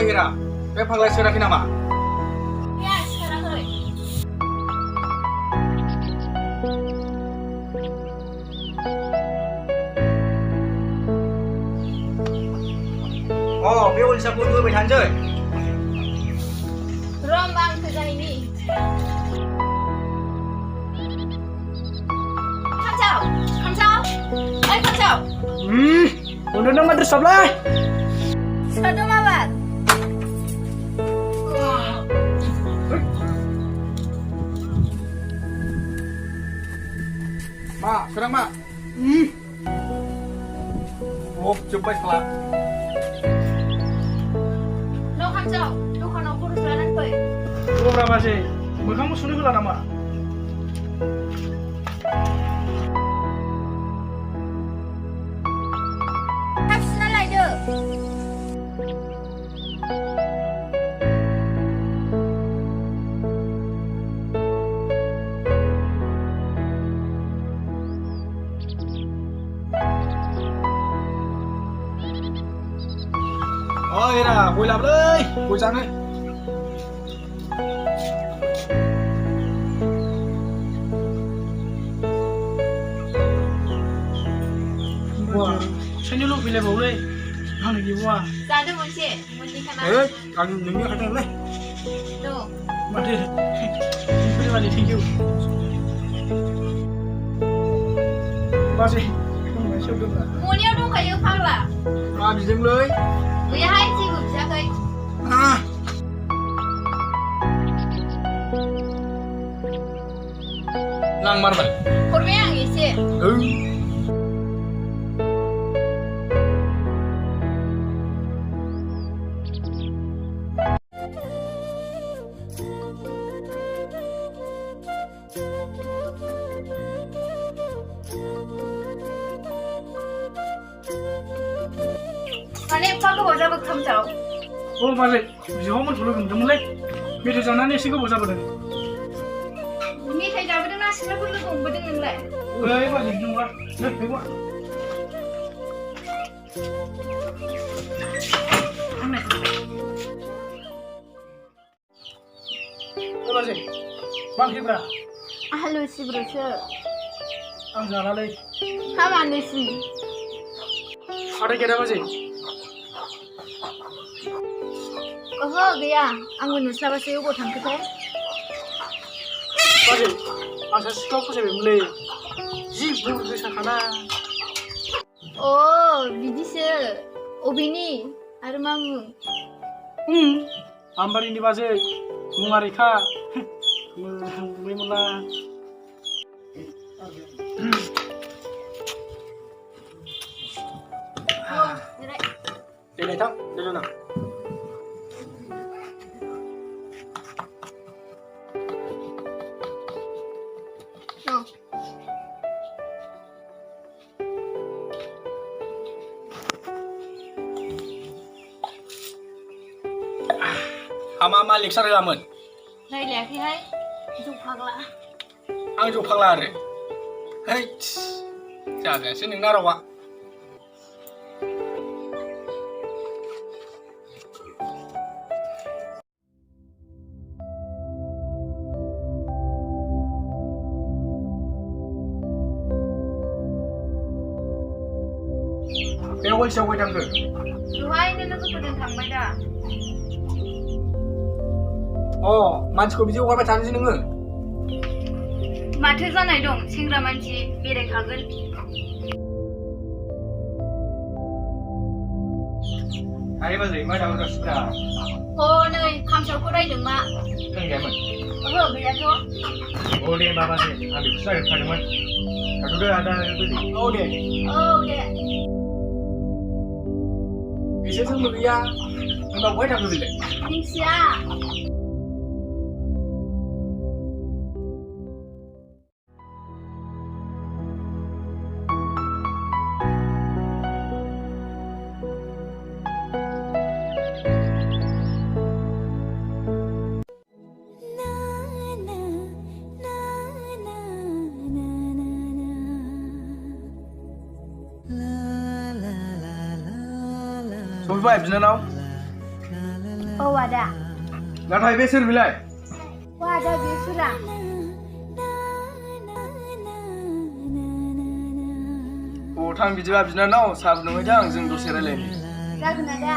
Ira, bek faglai sorakin nama? Ya, sorakin. Oh, be ulsa pun gue berhanjai. Rombang kerja ini. Kamcau, kamcau. Kamcau. Udah nang madras sebelah. Satu mabat. Mak, serang mak. Oh, coba sekolah. No kamcau, no kono kurus lanan koi. Oh berapa sih? Kamu sudah gula nama? Kapsna laido. Oh, Ira, gue lapเลยgue jangan. Wah, saya lu pilih boleh. Mana gimana? Satu munci, munci kana. Kan ini kata leh. No. Mati. Pilih mana? Thank you. Masih. Masih udah berapa? Munio dong kayu pala. Habis jamเลย Gue hai sih gue bisa koi. Ah. Lang marmal. Kurme yang isi. Mana pakai boja berkamcau. Oh masih. Jauh mau dulu gendam leh. Media jangan nih sih gue bosan bener. Metai jabat dengan nasi pun lu gumbu dengan leh. Eh masih juga. Nih, gua. Aneh. Oh masih. Bang Hibra. Halo si brose. Ang jalan leh. Kamu si. Ada kira masih. Oh gaya, anggun nusa basi ugo tangkete. Masih. Asa sekolah aku sampai mulai. Ji belum bisa kana. Oh, biji se. Obini, arumamu. Ambar ini masih. Mungarika. Mulai mulai. Oh, direct. Đây thằng, đây cho nào. No. Ama Malik sar lamun. Này lẹ khi hay. Dục hoặc là. Ang juk phangla re. Hei. Jaga sini ngarawa. Bewol sawai tangke. Luai nên nó cứ phải thẳng mày đã. Oh, manchiko biji war bacan sini nge. 마트 जानाय दं सेंग्रा मानसि बेरायखागोन. Hari bazai ma dawo da suka. अ नै खामसावखौ रायदों मा? Kan gaman. ओहो गैयाथ'. Oh deh baba sih, habis saya kadang. Aduh deh ada beli. Oh deh. औ दे. Bisa tuh ya. Enggak boleh tak beli. मिन्थिया. Survive bisanau. औ आदा नाथाय बे सोर बिलाय अ आदा बे सोरां थां बिदिबा बिनानाव साहा फुदुंहैथां जों दसे रायलायनि जागोन आदा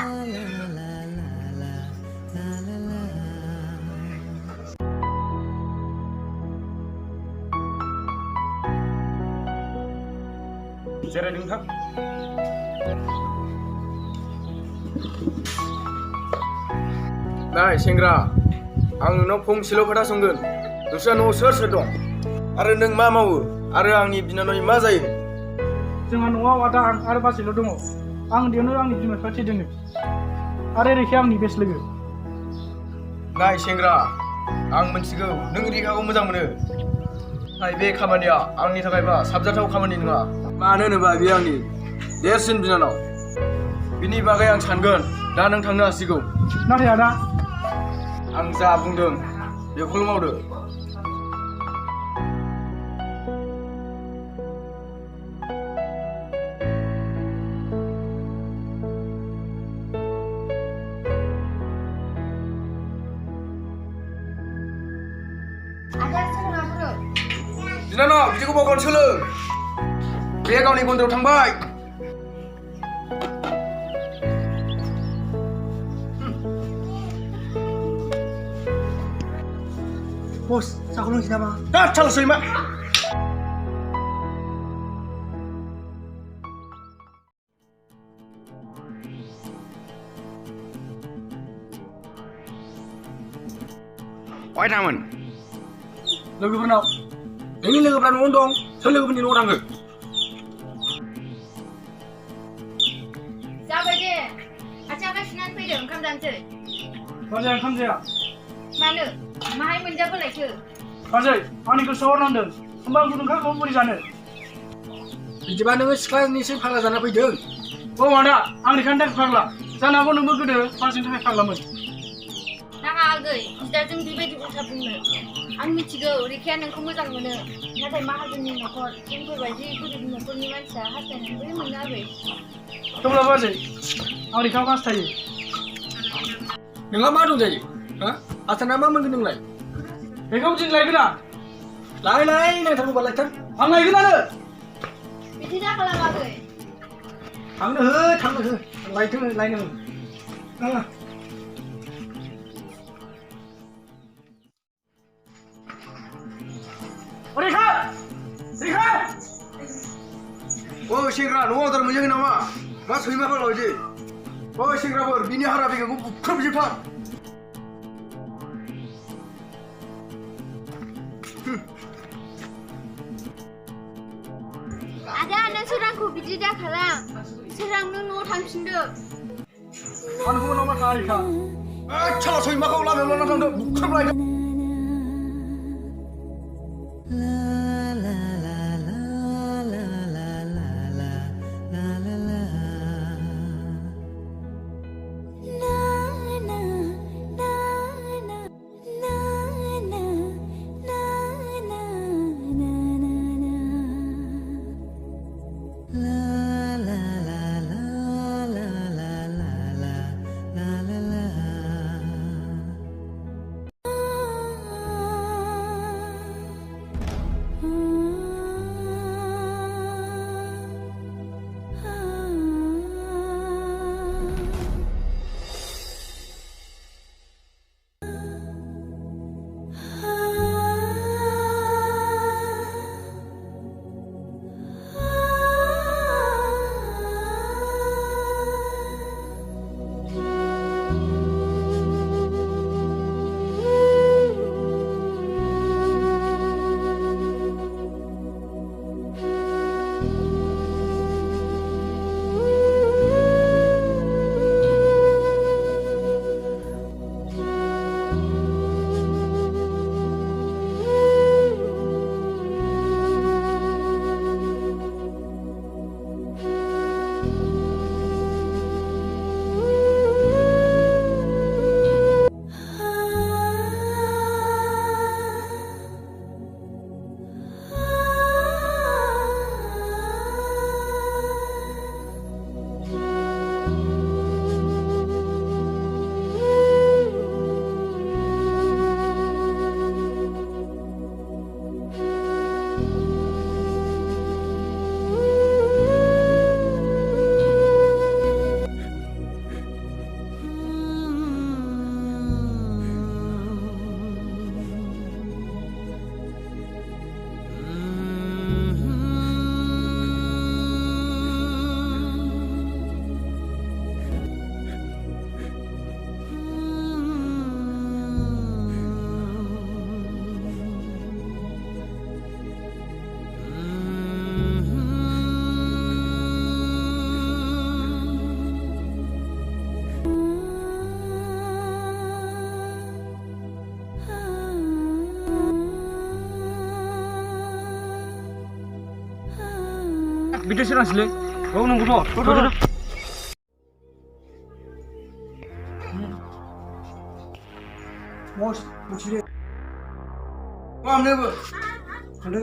जिरायदो नोंथां नाय सेंग्रा आं नोंनाव फंसेल' खोथा सोंगोन नोंस्रा न'आव सोर सोर दं आरो नों मा मावो आरो आंनि बिनानावनि मा जायो जोंहा न'आव आदा आं आरो बाजैल' दङ आं उन्दैयावनो आंनि बिमा बिफा थैदोंनो आरो रेखाया आंनि बेस्ट लोगो नाय सेंग्रा आं मिथिगौ नों रेखाखौ मोजां मोनो नाथाय बे खामानिया आंनि थाखायबा साबजाथाव खामानि नङा मानो होनोबा बेयो आंनि देरसिन बिनानाव बिनि बागै आं सानगोन दा नों थांनो हासिगौ नाथाय आदा आं जा बुंदों बेखौल' मावदो आदा सोलोङाबो बिनानाव बिदिखौ बावगारनो सोलों बे गावनि गन्द्रायाव थांबाय बस साखौ लोंसै नामा दा चालसै मा अहाय थांमोन लोगोफोरनाव नोंनि लोगोफ्रा न'आवनो दं सोर लोगोफोरनि न'आव थांखो जाबाय दे आथिं आखाइ सुनानै फैदो ओंखाम जानोसै बाजै ओंखाम जाया मानो माहाय मोनजाबोलायखो बाजै आंनि गोसोआव नांदों होमबा आं गुदुंखाखौ बोरै जानो बिदिबा नोङो सिख्लानिसो फाग्ला जाना फैदों औ आदा आं रेखानि थाखाय फाग्ला जानो हागौ नोंबो गोदो बाजैनि थाखाय फाग्लामोन नाङा आगै बिदाजों बेबायदि उल्था बुंनो आं मिथिगौ रेखाया नोंखौ मोजां मोनो नाथाय माहाजोननि न'खर जोंफोरबायदि गोरिब न'खरनि मानसिया हास्थायनानै बोरै मोनो आगै थेवब्लाबो बाजै आं रेखाखौ हास्थायो नोंहा मा दंजायो हा आसाना मा मोनगोन नोंलाय रेखाखौ दिनै लायगोन आं लाय नांथारगौबा लायथार आं लायगोनानो बिदि दाखालाम आगै थांनो हो लायथों लायनो रेखा रेखा ओ सेंग्रा न'आव आदार मोनजायाखै नामा मा सैमा फाग्ला बायदि ओ सेंग्राफोर बिनि हारा बेगरखौ बुख्रुबजोबथार आदा नों सोरांखौ बिदि दाखालाम सोरां नों न'आव थांफिनदो आंखौ उनाव मा थाङा रेखा चाला सैमाखौ लामायाव लाना थांदो बुख्रुबलायदो बिदि सोरांसैलै औ नंगौथ' थ' बस बुथिदे मा मोनोबो थांदो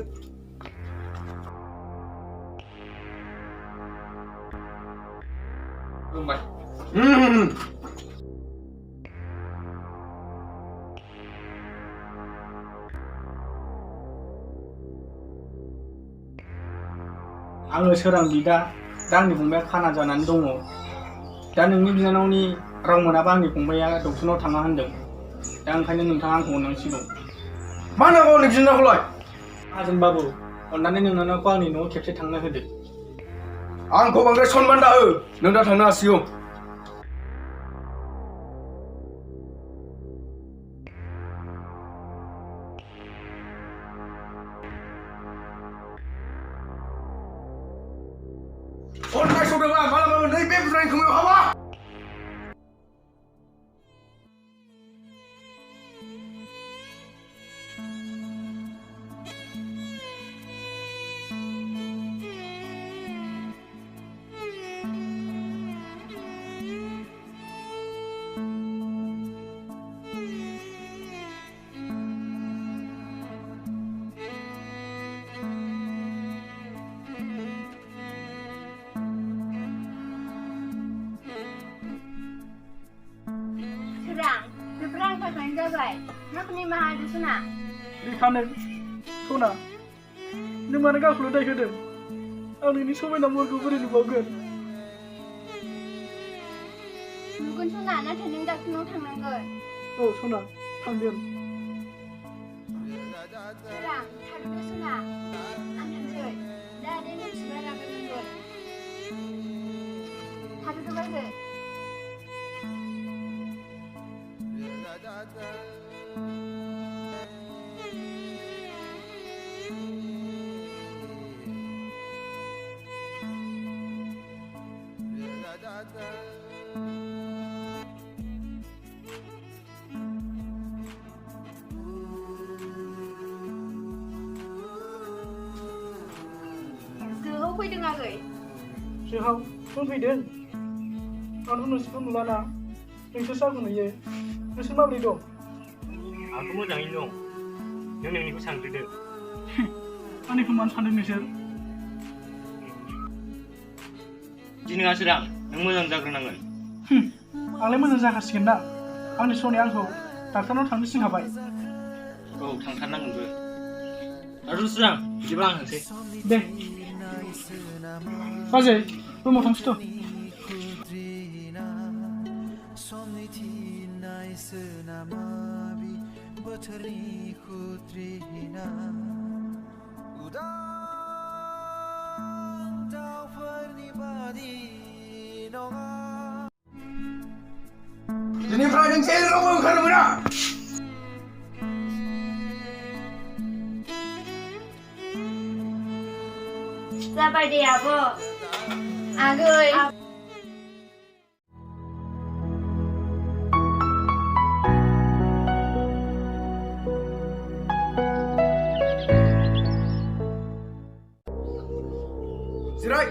बुंबाय आङो सोरां बिदा दा आंनि फंबाया खाना जानानै दङ दा नोंनि बिनानावनि राव मोनाबा आंनि फंबाया डक्टरनाव थाङा होनदों दा ओंखायनो नोंथाङा आंखौ अननांसिगौ मा नांगौ आंनि बिनानावखौलाय माहाजोन बाबु अननानै नोंनानावखौ आंनि न'आव खेबसे थांनो होदो आंखौ बांद्राय सनमान दा हो नों दा थांनो हासिगौ अननाय सौदोबा मालाबाबो नैबे बुद्रानि खोमायाव हाबा Serang, berperang pakai gabai. Nak ni mahal di sana. बिखानो सना नों मानो गावखौल' दाय होदों आं नोंनि समायना महरखौ बोरै नुबावगोन Bukan sana, nanti neng dak nong tangangan. औ सना थांगोन Serang, taruh di sana. Anak saya, dah ada yang sebelah nenggan. Taruh di bawah. Kau kau dengar ke? जोहाव फैदों आंथ' नोंसोरखौ नुलाना नोंसोर आंखौ नुयो नोंसोर माबोरै दं आंथ' मोजाङैनो दं नों नोंनिखौ सानग्रोदो आंनिखौ मानो सानदों नोंसोर बिदि नङा सोरां नों मोजां जाग्रोनांगोन आंलाय मोजां जाखासिगोन ना आंनि सनाया आंखौ डाक्टारनाव थांनो थिनखाबाय औ थांथारनांगोनबो आरो सोरां बिदिबा आं थांसै दे बाजै रुमाव थांसैथ' दिनैफ्राय नों जेरावबो ओंखारनो मोना Sabar deh, Abo. Agoy. Sirai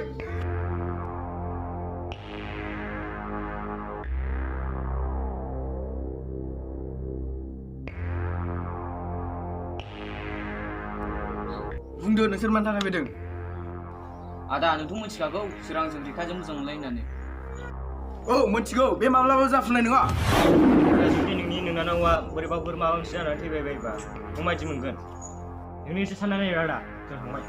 बुंदो नोंसोर मानि थाखाय फैदों आदा नोंथ' मिथिखागौ सोरांजों रिखाजों मोजां मोनलायो होननानै औ मिथिगौ बे माब्लाबाबो जाफुंनाय नङा जुदि नोंनि नोंनानावा बोरैबाफोर माबा मोनसे जानानै थैबाय बायोबा नों मायदि मोनगोन नोंनि एसे साननानै नायदो आदा जों थांबाय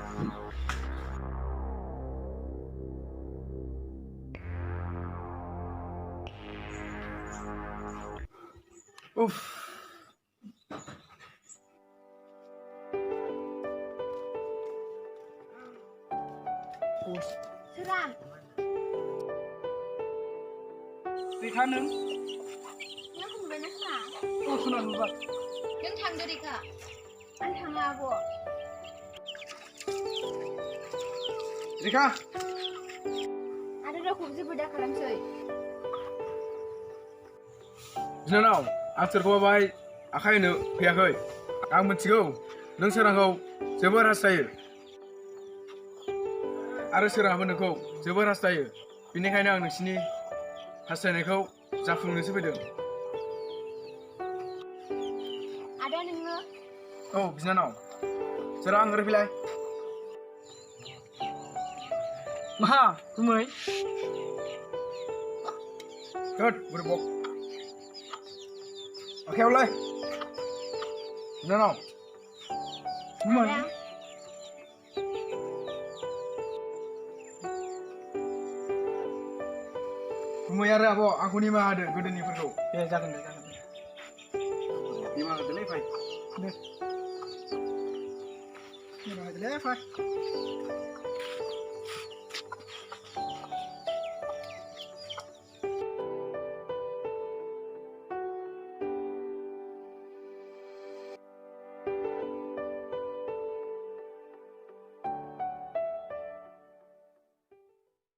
उफ Serang. रिखा नों Yang kamu banyak sana. औ सना नुबाय Yang tang dari kak. An tang Abo. रिखा Ada dah kubzi berdak kalam soy. बिनानाव आं सोरखौबा बाहाय आखाय होनो फैयाखै आं मिथिगौ नों सोरांखौ जोबोर हास्थायो आरो सोराङाबो नोंखौ जोबोर हास्थायो। बेनिखायनो आं नोंसिनि हास्थायनायखौ जाफुंनोसो फैदों। आदा नोङो औ बिनानाव, सोरां ओरै फैलाय। मा गुमै? थोद बुरबक आखायावलाय। बिनानाव गुमै आदा गुमै आरो आब' आंखौ निमाहा होदो गोदोनिफोरखौ। दे जागोन दे जागोन दे। निमाहा होदोलै फै। दे निमाहा होदोलै फै।